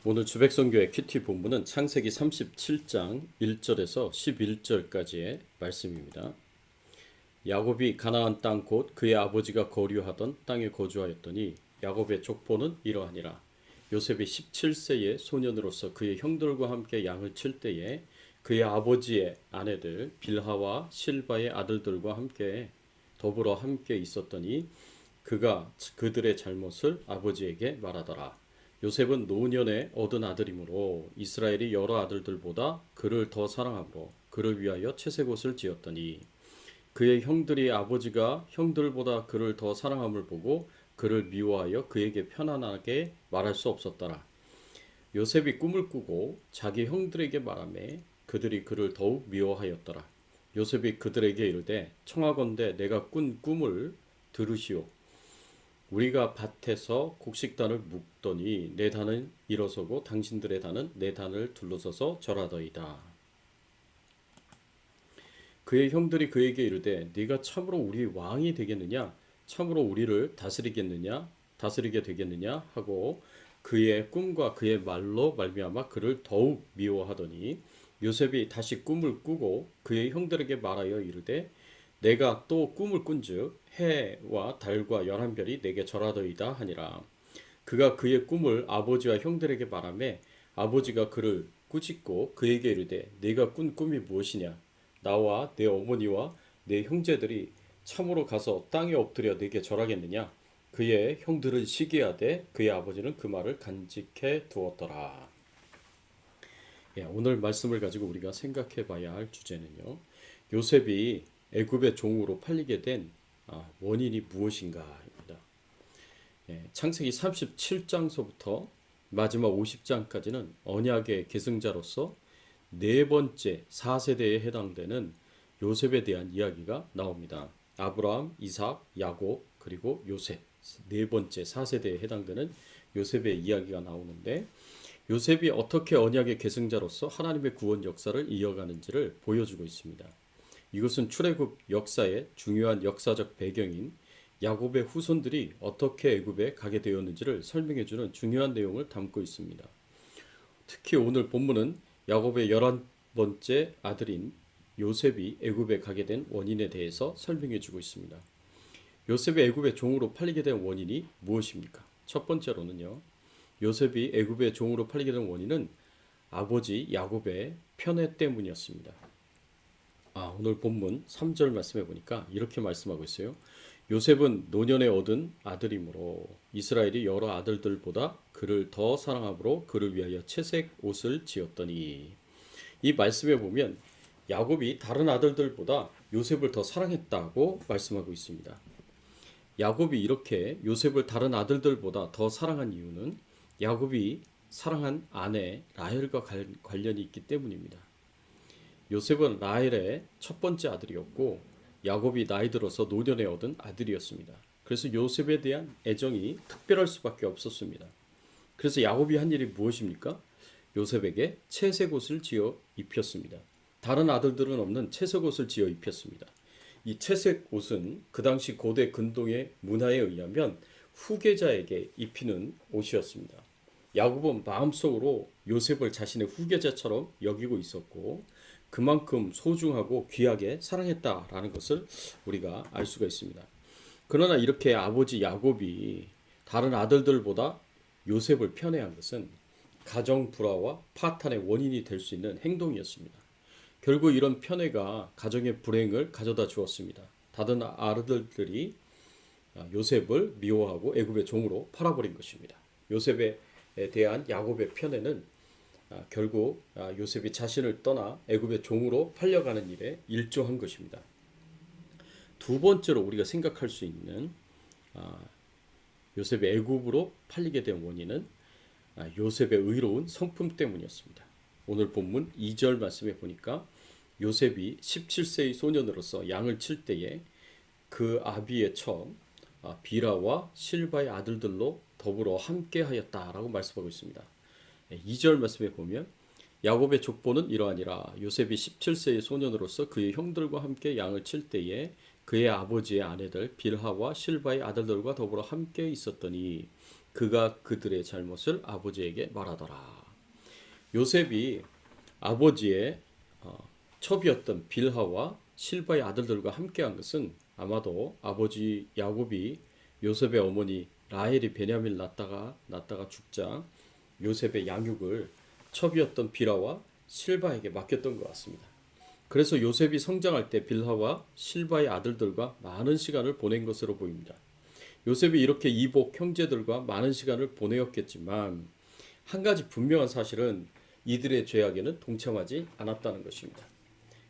오늘 주백성교회 큐티 본문은 창세기 37장 1절에서 11절까지의 말씀입니다. 야곱이 가나안 땅 곧 그의 아버지가 거류하던 땅에 거주하였더니 야곱의 족보는 이러하니라. 요셉이 17세의 소년으로서 그의 형들과 함께 양을 칠 때에 그의 아버지의 아내들 빌하와 실바의 아들들과 함께 더불어 함께 있었더니 그가 그들의 잘못을 아버지에게 말하더라. 요셉은 노년에 얻은 아들이므로 이스라엘이 여러 아들들보다 그를 더 사랑하므로 그를 위하여 채색옷을 지었더니 그의 형들이 아버지가 형들보다 그를 더 사랑함을 보고 그를 미워하여 그에게 편안하게 말할 수 없었더라. 요셉이 꿈을 꾸고 자기 형들에게 말하매 그들이 그를 더욱 미워하였더라. 요셉이 그들에게 이르되 청하건대 내가 꾼 꿈을 들으시오. 우리가 밭에서 곡식단을 묶더니 내 단은 일어서고 당신들의 단은 내 단을 둘러서서 절하더이다. 그의 형들이 그에게 이르되 네가 참으로 우리 왕이 되겠느냐 참으로 우리를 다스리게 되겠느냐 하고 그의 꿈과 그의 말로 말미암아 그를 더욱 미워하더니 요셉이 다시 꿈을 꾸고 그의 형들에게 말하여 이르되 내가 또 꿈을 꾼즉 해와 달과 열한 별이 내게 절하더이다 하니라. 그가 그의 꿈을 아버지와 형들에게 말하매 아버지가 그를 꾸짖고 그에게 이르되 네가 꾼 꿈이 무엇이냐 나와 내 어머니와 내 형제들이 참으로 가서 땅에 엎드려 내게 절하겠느냐. 그의 형들은 시기하되 그의 아버지는 그 말을 간직해 두었더라. 오늘 말씀을 가지고 우리가 생각해 봐야 할 주제는요. 요셉이 애굽의 종으로 팔리게 된 원인이 무엇인가입니다. 창세기 37장서부터 마지막 50장까지는 언약의 계승자로서 네 번째 4세대에 해당되는 요셉에 대한 이야기가 나옵니다. 아브라함, 이삭, 야곱, 그리고 요셉 네 번째 4세대에 해당되는 요셉의 이야기가 나오는데 요셉이 어떻게 언약의 계승자로서 하나님의 구원 역사를 이어가는지를 보여주고 있습니다. 이것은 출애굽 역사의 중요한 역사적 배경인 야곱의 후손들이 어떻게 애굽에 가게 되었는지를 설명해주는 중요한 내용을 담고 있습니다. 특히 오늘 본문은 야곱의 11번째 아들인 요셉이 애굽에 가게 된 원인에 대해서 설명해주고 있습니다. 요셉이 애굽의 종으로 팔리게 된 원인이 무엇입니까? 첫 번째로는요. 요셉이 애굽의 종으로 팔리게 된 원인은 아버지 야곱의 편애 때문이었습니다. 오늘 본문 3절 말씀해 보니까 이렇게 말씀하고 있어요. 요셉은 노년에 얻은 아들이므로 이스라엘이 여러 아들들보다 그를 더 사랑함으로 그를 위하여 채색 옷을 지었더니 이 말씀에 보면 야곱이 다른 아들들보다 요셉을 더 사랑했다고 말씀하고 있습니다. 야곱이 이렇게 요셉을 다른 아들들보다 더 사랑한 이유는 야곱이 사랑한 아내 라헬과 관련이 있기 때문입니다. 요셉은 라헬의 첫 번째 아들이었고 야곱이 나이 들어서 노년에 얻은 아들이었습니다. 그래서 요셉에 대한 애정이 특별할 수밖에 없었습니다. 그래서 야곱이 한 일이 무엇입니까? 요셉에게 채색옷을 지어 입혔습니다. 다른 아들들은 없는 채색옷을 지어 입혔습니다. 이 채색옷은 그 당시 고대 근동의 문화에 의하면 후계자에게 입히는 옷이었습니다. 야곱은 마음속으로 요셉을 자신의 후계자처럼 여기고 있었고 그만큼 소중하고 귀하게 사랑했다라는 것을 우리가 알 수가 있습니다. 그러나 이렇게 아버지 야곱이 다른 아들들보다 요셉을 편애한 것은 가정 불화와 파탄의 원인이 될 수 있는 행동이었습니다. 결국 이런 편애가 가정의 불행을 가져다 주었습니다. 다른 아들들이 요셉을 미워하고 애굽의 종으로 팔아버린 것입니다. 요셉에 대한 야곱의 편애는 결국 요셉이 자신을 떠나 애굽의 종으로 팔려가는 일에 일조한 것입니다. 두 번째로 우리가 생각할 수 있는 요셉이 애굽으로 팔리게 된 원인은 요셉의 의로운 성품 때문이었습니다. 오늘 본문 2절 말씀에 보니까 요셉이 17세의 소년으로서 양을 칠 때에 그 아비의 첩 비라와 실바의 아들들로 더불어 함께 하였다라고 말씀하고 있습니다. 2절 말씀에 보면 야곱의 족보는 이러하니라. 요셉이 17세의 소년으로서 그의 형들과 함께 양을 칠 때에 그의 아버지의 아내들 빌하와 실바의 아들들과 더불어 함께 있었더니 그가 그들의 잘못을 아버지에게 말하더라. 요셉이 아버지의 첩이었던 빌하와 실바의 아들들과 함께한 것은 아마도 아버지 야곱이 요셉의 어머니 라헬이 베냐민을 낳다가 죽자 요셉의 양육을 첩이었던 빌하와 실바에게 맡겼던 것 같습니다. 그래서 요셉이 성장할 때 빌하와 실바의 아들들과 많은 시간을 보낸 것으로 보입니다. 요셉이 이렇게 이복 형제들과 많은 시간을 보내었겠지만 한 가지 분명한 사실은 이들의 죄악에는 동참하지 않았다는 것입니다.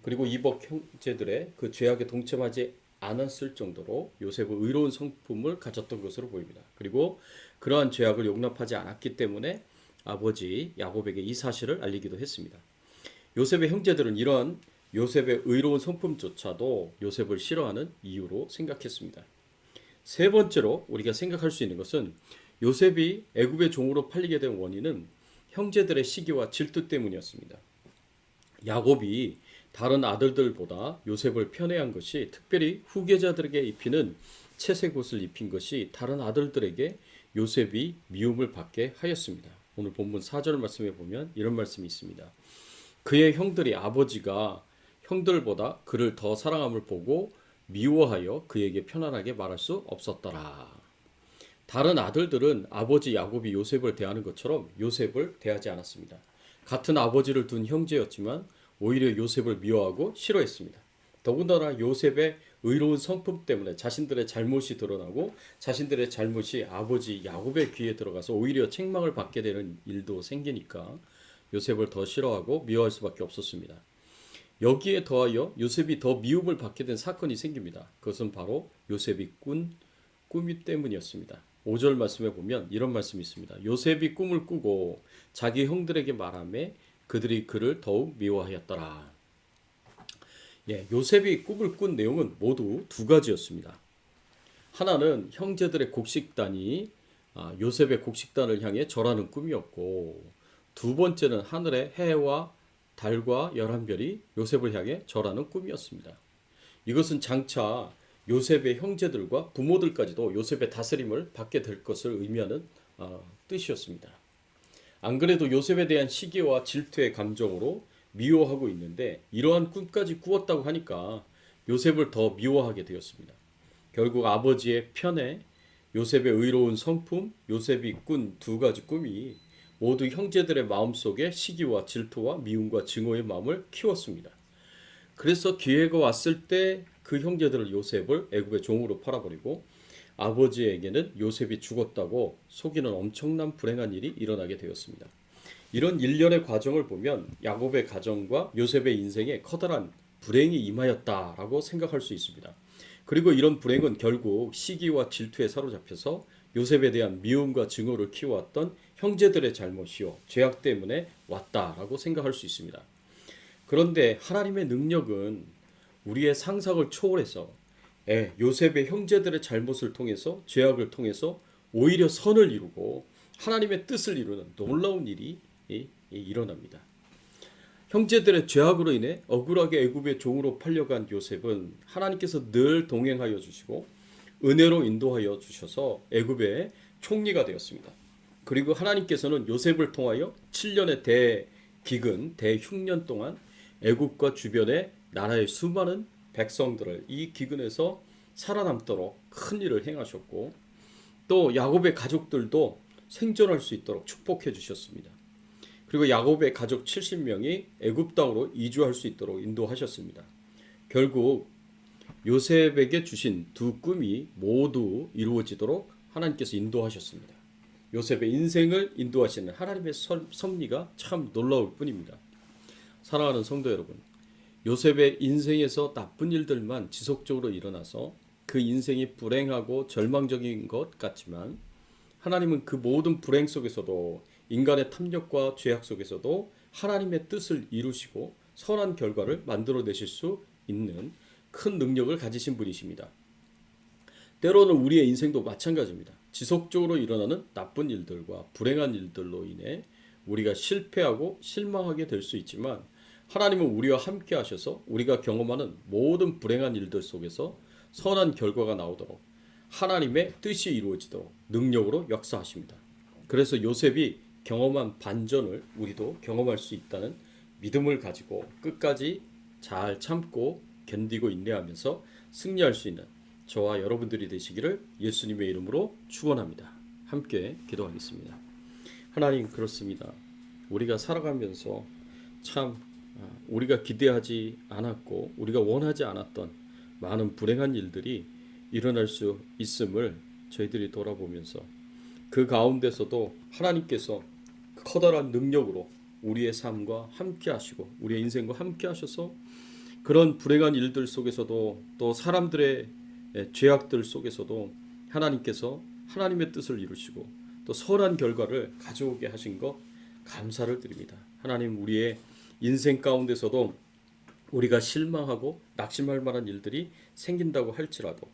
그리고 이복 형제들의 그 죄악에 동참하지 않았을 정도로 요셉은 의로운 성품을 가졌던 것으로 보입니다. 그리고 그러한 죄악을 용납하지 않았기 때문에 아버지 야곱에게 이 사실을 알리기도 했습니다. 요셉의 형제들은 이러한 요셉의 의로운 성품조차도 요셉을 싫어하는 이유로 생각했습니다. 세 번째로 우리가 생각할 수 있는 것은 요셉이 애굽의 종으로 팔리게 된 원인은 형제들의 시기와 질투 때문이었습니다. 야곱이 다른 아들들보다 요셉을 편애한 것이 특별히 후계자들에게 입히는 채색 옷을 입힌 것이 다른 아들들에게 요셉이 미움을 받게 하였습니다. 오늘 본문 4절 말씀에 보면 이런 말씀이 있습니다. 그의 형들이 아버지가 형들보다 그를 더 사랑함을 보고 미워하여 그에게 편안하게 말할 수 없었더라. 다른 아들들은 아버지 야곱이 요셉을 대하는 것처럼 요셉을 대하지 않았습니다. 같은 아버지를 둔 형제였지만 오히려 요셉을 미워하고 싫어했습니다. 더군다나 요셉의 의로운 성품 때문에 자신들의 잘못이 드러나고 자신들의 잘못이 아버지 야곱의 귀에 들어가서 오히려 책망을 받게 되는 일도 생기니까 요셉을 더 싫어하고 미워할 수밖에 없었습니다. 여기에 더하여 요셉이 더 미움을 받게 된 사건이 생깁니다. 그것은 바로 요셉이 꾼 꿈이 때문이었습니다. 5절 말씀에 보면 이런 말씀이 있습니다. 요셉이 꿈을 꾸고 자기 형들에게 말하매 그들이 그를 더욱 미워하였더라. 요셉이 꿈을 꾼 내용은 모두 두 가지였습니다. 하나는 형제들의 곡식단이 요셉의 곡식단을 향해 절하는 꿈이었고, 두 번째는 하늘의 해와 달과 11별이 요셉을 향해 절하는 꿈이었습니다. 이것은 장차 요셉의 형제들과 부모들까지도 요셉의 다스림을 받게 될 것을 의미하는 뜻이었습니다. 안 그래도 요셉에 대한 시기와 질투의 감정으로 미워하고 있는데 이러한 꿈까지 꾸었다고 하니까 요셉을 더 미워하게 되었습니다. 결국 아버지의 편애, 요셉의 의로운 성품, 요셉이 꾼 두 가지 꿈이 모두 형제들의 마음속에 시기와 질투와 미움과 증오의 마음을 키웠습니다. 그래서 기회가 왔을 때 그 형제들을 요셉을 애굽의 종으로 팔아버리고 아버지에게는 요셉이 죽었다고 속이는 엄청난 불행한 일이 일어나게 되었습니다. 이런 일련의 과정을 보면 야곱의 가정과 요셉의 인생에 커다란 불행이 임하였다라고 생각할 수 있습니다. 그리고 이런 불행은 결국 시기와 질투에 사로잡혀서 요셉에 대한 미움과 증오를 키워왔던 형제들의 잘못이요 죄악 때문에 왔다라고 생각할 수 있습니다. 그런데 하나님의 능력은 우리의 상상을 초월해서 요셉의 형제들의 잘못을 통해서 죄악을 통해서 오히려 선을 이루고 하나님의 뜻을 이루는 놀라운 일이 일어납니다. 형제들의 죄악으로 인해 억울하게 애굽의 종으로 팔려간 요셉은 하나님께서 늘 동행하여 주시고 은혜로 인도하여 주셔서 애굽의 총리가 되었습니다. 그리고 하나님께서는 요셉을 통하여 7년의 대기근, 대흉년 동안 애굽과 주변의 나라의 수많은 백성들을 이 기근에서 살아남도록 큰 일을 행하셨고 또 야곱의 가족들도 생존할 수 있도록 축복해 주셨습니다. 그리고 야곱의 가족 70명이 애굽 땅으로 이주할 수 있도록 인도하셨습니다. 결국 요셉에게 주신 두 꿈이 모두 이루어지도록 하나님께서 인도하셨습니다. 요셉의 인생을 인도하시는 하나님의 섭리가 참 놀라울 뿐입니다. 사랑하는 성도 여러분, 요셉의 인생에서 나쁜 일들만 지속적으로 일어나서 그 인생이 불행하고 절망적인 것 같지만 하나님은 그 모든 불행 속에서도 인간의 탐욕과 죄악 속에서도 하나님의 뜻을 이루시고 선한 결과를 만들어내실 수 있는 큰 능력을 가지신 분이십니다. 때로는 우리의 인생도 마찬가지입니다. 지속적으로 일어나는 나쁜 일들과 불행한 일들로 인해 우리가 실패하고 실망하게 될 수 있지만 하나님은 우리와 함께 하셔서 우리가 경험하는 모든 불행한 일들 속에서 선한 결과가 나오도록 하나님의 뜻이 이루어지도록 능력으로 역사하십니다. 그래서 요셉이 경험한 반전을 우리도 경험할 수 있다는 믿음을 가지고 끝까지 잘 참고 견디고 인내하면서 승리할 수 있는 저와 여러분들이 되시기를 예수님의 이름으로 축원합니다. 함께 기도하겠습니다. 하나님, 그렇습니다. 우리가 살아가면서 참 우리가 기대하지 않았고 우리가 원하지 않았던 많은 불행한 일들이 일어날 수 있음을 저희들이 돌아보면서 그 가운데서도 하나님께서 커다란 능력으로 우리의 삶과 함께 하시고 우리의 인생과 함께 하셔서 그런 불행한 일들 속에서도 또 사람들의 죄악들 속에서도 하나님께서 하나님의 뜻을 이루시고 또 선한 결과를 가져오게 하신 것 감사를 드립니다. 하나님, 우리의 인생 가운데서도 우리가 실망하고 낙심할 만한 일들이 생긴다고 할지라도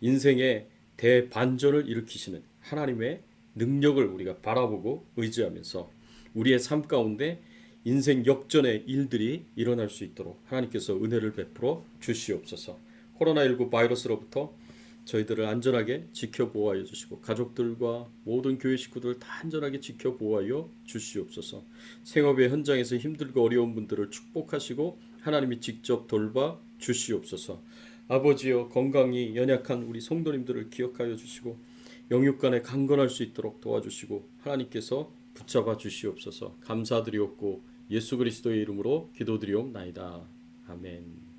인생의 대반전을 일으키시는 하나님의 능력을 우리가 바라보고 의지하면서 우리의 삶 가운데 인생 역전의 일들이 일어날 수 있도록 하나님께서 은혜를 베풀어 주시옵소서. 코로나19 바이러스로부터 저희들을 안전하게 지켜보호하여 주시고 가족들과 모든 교회 식구들 다 안전하게 지켜보호하여 주시옵소서. 생업의 현장에서 힘들고 어려운 분들을 축복하시고 하나님이 직접 돌봐 주시옵소서. 아버지여, 건강이 연약한 우리 성도님들을 기억하여 주시고 영육간에 강건할 수 있도록 도와주시고 하나님께서 붙잡아 주시옵소서. 감사드리옵고 예수 그리스도의 이름으로 기도드리옵나이다. 아멘.